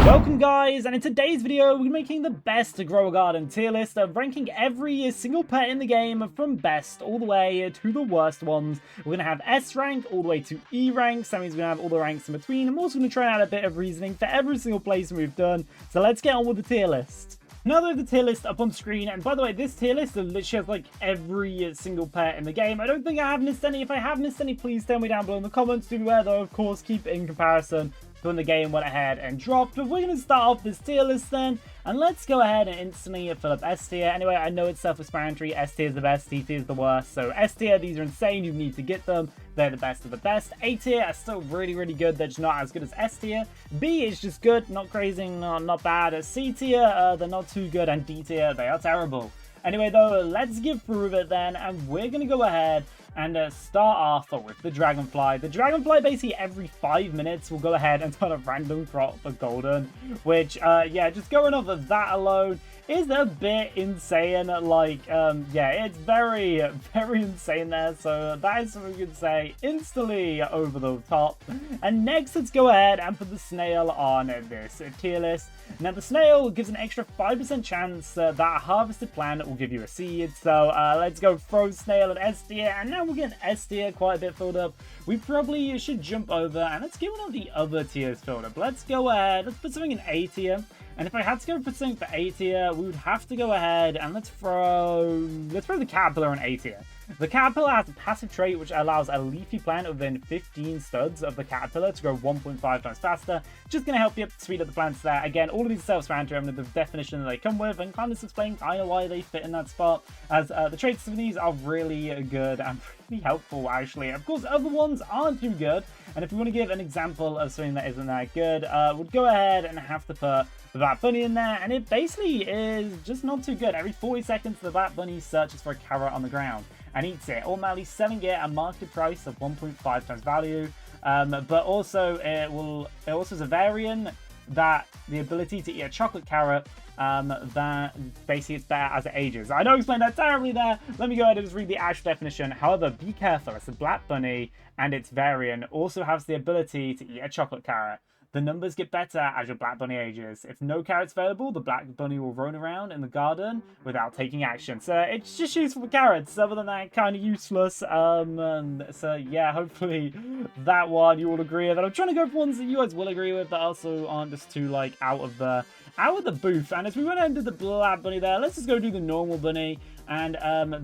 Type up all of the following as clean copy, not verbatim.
Welcome guys, and in today's video we're making the best to grow a garden tier list of ranking every single pet in the game from best all the way to the worst ones. We're going to have S rank all the way to E rank, so that means we're going to have all the ranks in between. I'm also going to try out a bit of reasoning for every single place we've done, so let's get on with the tier list. Now that we have the tier list up on screen, and by the way, this tier list literally has like every single pet in the game. I don't think I have missed any. If I have missed any, please tell me down below in the comments. Do beware though, of course, keep it in comparison to when the game went ahead and dropped. But we're going to start off this tier list then, and let's go ahead and instantly fill up S tier. Anyway, I know it's self-explanatory. S tier is the best, D tier is the worst. So S tier, these are insane. You need to get them. They're the best of the best. A tier are still really, really good. They're just not as good as S tier. B is just good, not crazy, not bad. C tier, they're not too good. And D tier, they are terrible. Anyway, though, let's get through it then, and we're going to go ahead and start off with the Dragonfly. The Dragonfly, basically every 5 minutes, will go ahead and turn a random crop for golden, which, yeah, just going off of that alone is a bit insane. Like, yeah, it's very, very insane there. So that is something we could say instantly over the top. And next, let's go ahead and put the snail on this tier list. Now, the snail gives an extra 5% chance that a harvested plant will give you a seed. So let's go throw snail at S tier. And now we're getting S tier quite a bit filled up. We probably should jump over and let's get one of the other tiers filled up. Let's go ahead. Let's put something in A tier. And if I had to go for something for A tier, we would have to go ahead and let's throw the caterpillar in A tier. The caterpillar has a passive trait which allows a leafy plant within 15 studs of the caterpillar to grow 1.5 times faster. Just going to help you speed up the plants there. Again, all of these self-explanatory. I'm going to the definition that they come with and kind of explain kind of why they fit in that spot, as the traits of these are really good and pretty helpful actually. Of course, other ones aren't too good, and if we want to give an example of something that isn't that good, we'll go ahead and have to put the Bat Bunny in there, and it basically is just not too good. Every 40 seconds, the Bat Bunny searches for a carrot on the ground and eats it, automatically selling it at market price of 1.5 times value. But also it also has a variant that the ability to eat a chocolate carrot, that basically it's better as it ages. I know I explained that terribly there. Let me go ahead and just read the actual definition. However, be careful, it's a Black Bunny and its variant also has the ability to eat a chocolate carrot. The numbers get better as your Black Bunny ages. If no carrots available, the Black Bunny will roam around in the garden without taking action. So it's just useful for carrots. Other than that, kind of useless. So yeah, hopefully that one you all agree with. And I'm trying to go for ones that you guys will agree with that also aren't just too like out of the booth. And as we went into the Black Bunny there, let's just go do the normal bunny. And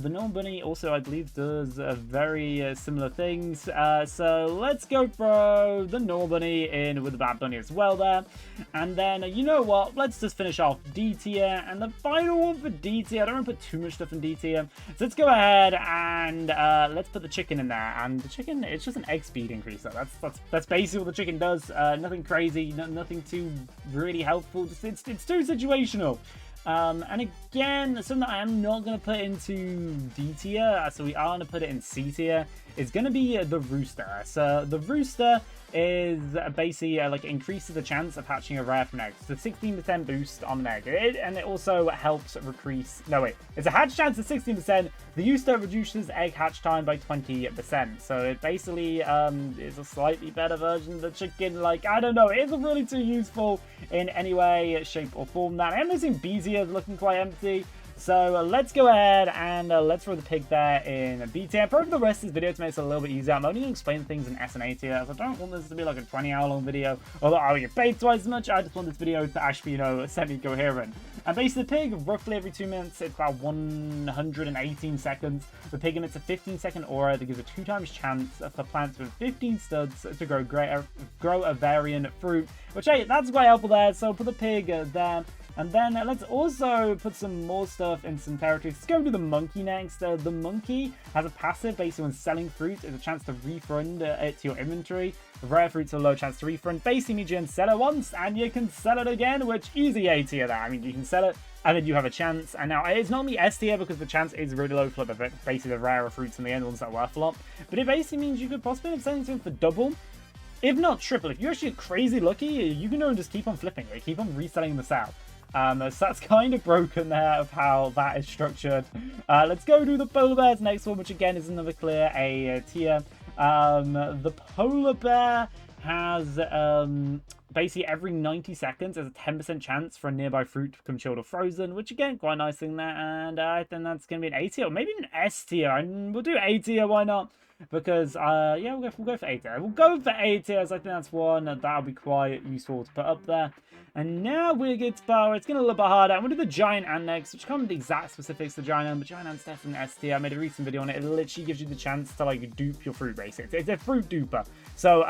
the normal bunny also, I believe, does very similar things. So let's go throw the normal bunny in with the Bad Bunny as well there. And then, you know what? Let's just finish off D tier. And the final one for D tier, I don't want to put too much stuff in D tier. So let's go ahead and let's put the chicken in there. And the chicken, it's just an egg speed increaser. That's basically what the chicken does. Nothing crazy, nothing too really helpful. Just it's too situational. And again, something that I am not going to put into D tier, so we are going to put it in C tier, is going to be the rooster. So the rooster is basically like increases the chance of hatching a rare from an egg. It's a 16% boost on an egg. And it also helps increase, no wait, it's a hatch chance of 16%. The rooster reduces egg hatch time by 20%. So it basically is a slightly better version of the chicken. Like, I don't know, it isn't really too useful in any way, shape or form. That I'm noticing Beezy is looking quite empty. So let's go ahead and let's throw the pig there in B tier. Probably the rest of this video to make it a little bit easier. I'm only going to explain things in S and A tier, so I don't want this to be like a 20-hour long video. Although I would get paid twice as much, I just want this video to actually, you know, semi-coherent. And basically the pig, roughly every 2 minutes, it's about 118 seconds. The pig emits a 15-second aura that gives a 2 times chance for plants with 15 studs to grow a variant fruit. Which, hey, that's quite helpful there. So put the pig there. And then let's also put some more stuff in some territories. Let's go to the monkey next. The monkey has a passive basically when selling fruit. It's a chance to refund it to your inventory. Rare fruits are low chance to refund. Basically means you can sell it once and you can sell it again, which easy A tier there. I mean, you can sell it and then you have a chance. And now it's normally S tier because the chance is really low for basically the rarer fruits and the end ones that are worth a lot. But it basically means you could possibly have selling something for double, if not triple. If you're actually crazy lucky, you can just keep on flipping it, keep on reselling this out. So that's kind of broken there of how that is structured. Let's go do the polar bears next one, which again is another clear A tier. The polar bear has basically every 90 seconds there's a 10% chance for a nearby fruit to become chilled or frozen, which again, quite a nice thing there. And I think that's going to be an A tier, or maybe an S tier. And we'll do A tier, why not? Because, yeah, we'll go for A tier. We'll go for A tiers. I think that's one that'll be quite useful to put up there. And now we're getting to power. It's getting a little bit harder. I'm going to do the giant ant next, which can't be the exact specifics of the giant ant, but giant ant's definitely an S tier. I made a recent video on it. It literally gives you the chance to, like, dupe your fruit, basically. It's a fruit duper. So,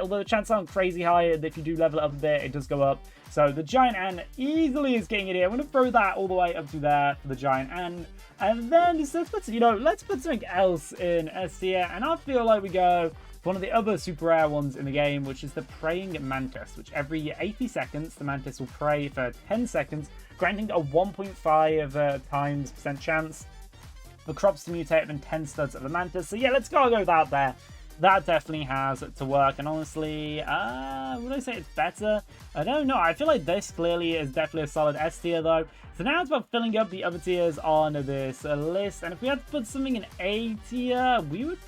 although the chances aren't crazy high, if you do level it up a bit, it does go up. So the giant ant easily is getting it here. I'm going to throw that all the way up to there for the giant ant. And then let's put, let's put something else in S tier. And I feel like we go for one of the other super rare ones in the game, which is the praying mantis, which every 80 seconds, the mantis will pray for 10 seconds, granting a 1.5 times % chance for crops to mutate within 10 studs of the mantis. So yeah, let's go with that there. That definitely has to work, and honestly, would I say it's better? I don't know. I feel like this clearly is definitely a solid S tier, though. So now it's about filling up the other tiers on this list, and if we had to put something in A tier, we would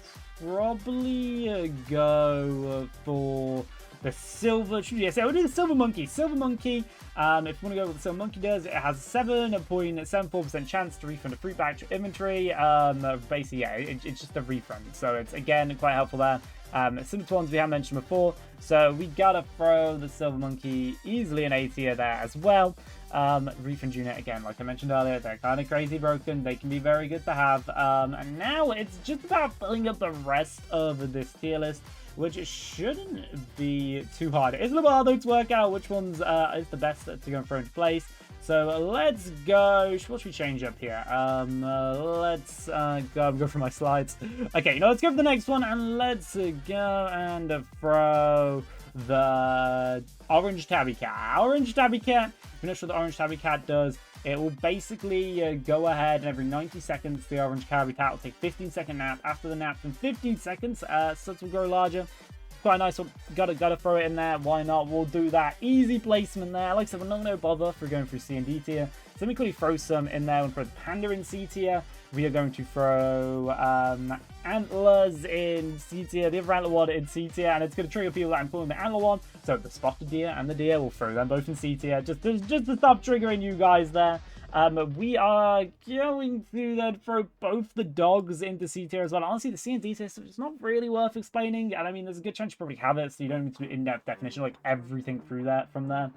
probably go for the silver. Yes, we'll do the silver monkey. Silver monkey. If you want to go with what the silver monkey does, it has a 7.74% chance to refund a fruit back to your inventory. Basically, yeah, it's just a refund. So it's again quite helpful there. Similar to ones we have mentioned before. So we gotta throw the silver monkey easily in A tier there as well. Refund unit, again, like I mentioned earlier, they're kind of crazy broken. They can be very good to have. And now it's just about filling up the rest of this tier list, which shouldn't be too hard. It is a little hard though to work out which one's is the best to go and throw into place. So let's go. What should we change up here? Let's go for my slides. Okay, let's go for the next one, and let's go and throw the orange tabby cat. Orange tabby cat. If you're not sure what the orange tabby cat does, it will basically go ahead, and every 90 seconds, the orange tabby cat will take 15-second nap. After the nap, in 15 seconds, studs will grow larger. Quite a nice one. Gotta throw it in there. Why not? We'll do that. Easy placement there. Like I said, we're not going to bother for going through C and D tier. So let me quickly throw some in there and throw the panda in C tier. We are going to throw antlers in C tier, the other antler one in C tier, and it's going to trigger people that I'm pulling the antler one. So the spotted deer and the deer, we'll throw them both in C tier, just to stop triggering you guys there. We are going to then throw both the dogs into C tier as well. Honestly, the C and D tier is not really worth explaining, and I mean, there's a good chance you probably have it, so you don't need to do in-depth definition like everything through that from there.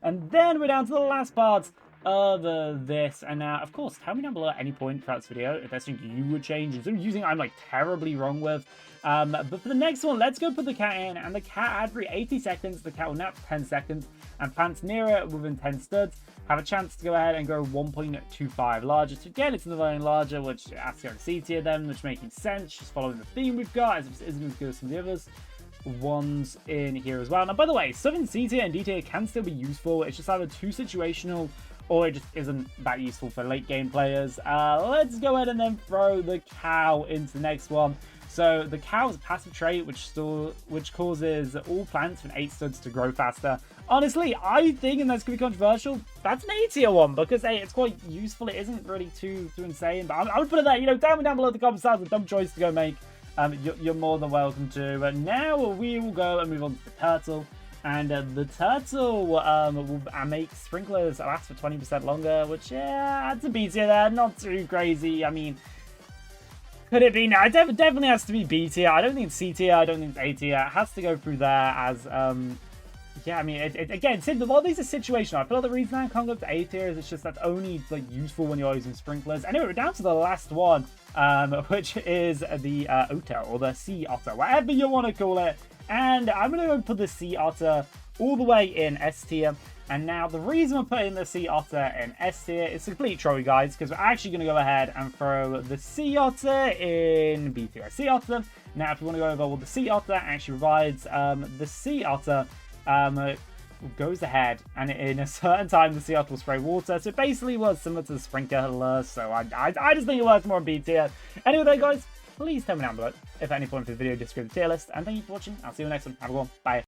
And then we're down to the last part of this, and now, of course, tell me down below at any point throughout this video if there's something you would change, and some using I'm like terribly wrong with. But for the next one, let's go put the cat in, and the cat every 80 seconds, the cat will nap for 10 seconds, and plants near it within 10 studs have a chance to go ahead and grow 1.25 larger. So again, it's another larger, which has to go to C tier then, which making sense, just following the theme we've got, as it isn't as good as some of the others ones in here as well. Now, by the way, some in C tier and D tier can still be useful. It's just either too situational, or it just isn't that useful for late game players. Let's go ahead and then throw the cow into the next one. So the cow is a passive trait which causes all plants from 8 studs to grow faster. Honestly, I think, and that's going to be controversial, that's an A tier one, because hey, it's quite useful. It isn't really too insane, but I would put it there. Tell me down below in the comments a dumb choice to go make. You're more than welcome to. But now we will go and move on to the turtle. And the turtle will make sprinklers last for 20% longer, which, yeah, that's a B tier there. Not too crazy. I mean, could it be? No, it definitely has to be B tier. I don't think it's C tier. I don't think it's A tier. It has to go through there as, yeah, I mean, again, a lot of these are situational. I feel like the reason I can't go up to A tier is it's just that's only, like, useful when you're using sprinklers. Anyway, we're down to the last one, which is the otter, or the sea otter, whatever you want to call it. And I'm going to go put the sea otter all the way in S tier. And now the reason we're putting the sea otter in S tier is to complete troll, guys, because we're actually going to go ahead and throw the sea otter in B tier. Sea otter. Now, if you want to go over what the sea otter actually provides, the sea otter goes ahead, and in a certain time, the sea otter will spray water. So it basically was similar to the sprinkler. So I just think it works more on B tier. Anyway, though, guys, please tell me down below if at any point of the video disagree with the tier list. And thank you for watching. I'll see you in the next one. Have a good one. Bye.